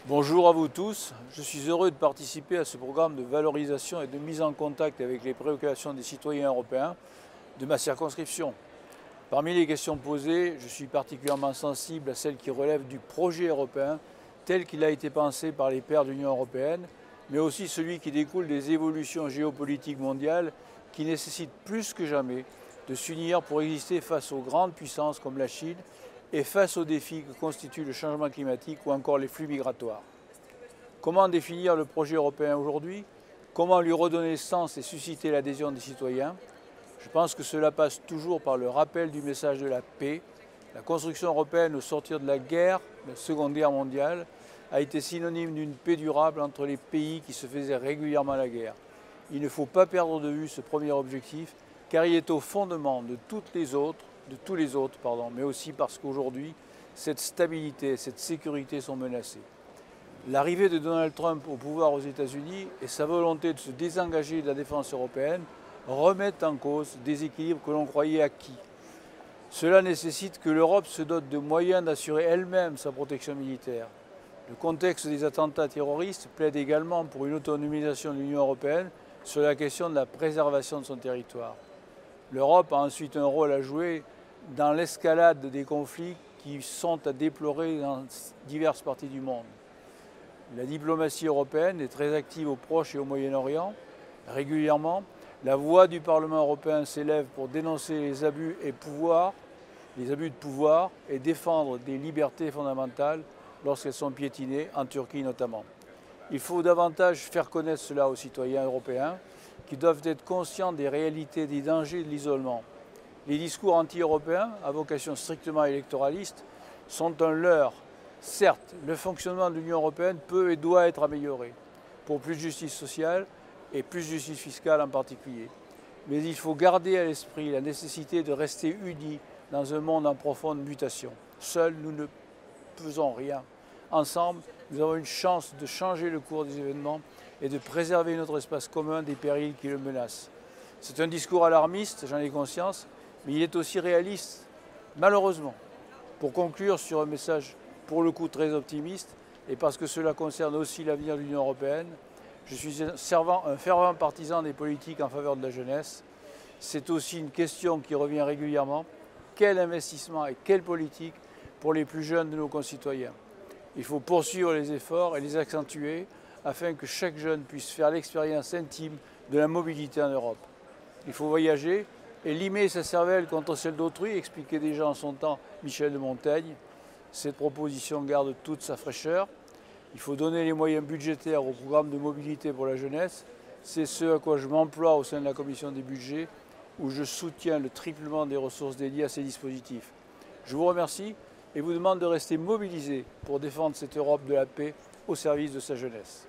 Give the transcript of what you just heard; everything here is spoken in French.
Bonjour à vous tous, je suis heureux de participer à ce programme de valorisation et de mise en contact avec les préoccupations des citoyens européens de ma circonscription. Parmi les questions posées, je suis particulièrement sensible à celles qui relèvent du projet européen tel qu'il a été pensé par les pairs de l'Union européenne, mais aussi celui qui découle des évolutions géopolitiques mondiales qui nécessitent plus que jamais de s'unir pour exister face aux grandes puissances comme la Chine et face aux défis que constituent le changement climatique ou encore les flux migratoires. Comment définir le projet européen aujourd'hui? Comment lui redonner sens et susciter l'adhésion des citoyens? Je pense que cela passe toujours par le rappel du message de la paix. La construction européenne au sortir de la guerre, la Seconde Guerre mondiale, a été synonyme d'une paix durable entre les pays qui se faisaient régulièrement la guerre. Il ne faut pas perdre de vue ce premier objectif, car il est au fondement de tous les autres, mais aussi parce qu'aujourd'hui, cette stabilité, cette sécurité sont menacées. L'arrivée de Donald Trump au pouvoir aux États-Unis et sa volonté de se désengager de la défense européenne remettent en cause des équilibres que l'on croyait acquis. Cela nécessite que l'Europe se dote de moyens d'assurer elle-même sa protection militaire. Le contexte des attentats terroristes plaide également pour une autonomisation de l'Union européenne sur la question de la préservation de son territoire. L'Europe a ensuite un rôle à jouer dans l'escalade des conflits qui sont à déplorer dans diverses parties du monde. La diplomatie européenne est très active au Proche et au Moyen-Orient. Régulièrement, la voix du Parlement européen s'élève pour dénoncer les abus de pouvoir et défendre des libertés fondamentales lorsqu'elles sont piétinées, en Turquie notamment. Il faut davantage faire connaître cela aux citoyens européens qui doivent être conscients des réalités, des dangers de l'isolement. Les discours anti-européens, à vocation strictement électoraliste, sont un leurre. Certes, le fonctionnement de l'Union européenne peut et doit être amélioré pour plus de justice sociale et plus de justice fiscale en particulier. Mais il faut garder à l'esprit la nécessité de rester unis dans un monde en profonde mutation. Seuls, nous ne faisons rien. Ensemble, nous avons une chance de changer le cours des événements et de préserver notre espace commun des périls qui le menacent. C'est un discours alarmiste, j'en ai conscience, mais il est aussi réaliste, malheureusement. Pour conclure sur un message pour le coup très optimiste, et parce que cela concerne aussi l'avenir de l'Union européenne, je suis un fervent partisan des politiques en faveur de la jeunesse. C'est aussi une question qui revient régulièrement. Quel investissement et quelle politique pour les plus jeunes de nos concitoyens? Il faut poursuivre les efforts et les accentuer afin que chaque jeune puisse faire l'expérience intime de la mobilité en Europe. Il faut voyager et limer sa cervelle contre celle d'autrui, expliquait déjà en son temps Michel de Montaigne. Cette proposition garde toute sa fraîcheur. Il faut donner les moyens budgétaires au programme de mobilité pour la jeunesse. C'est ce à quoi je m'emploie au sein de la commission des budgets, où je soutiens le triplement des ressources dédiées à ces dispositifs. Je vous remercie et vous demande de rester mobilisés pour défendre cette Europe de la paix au service de sa jeunesse.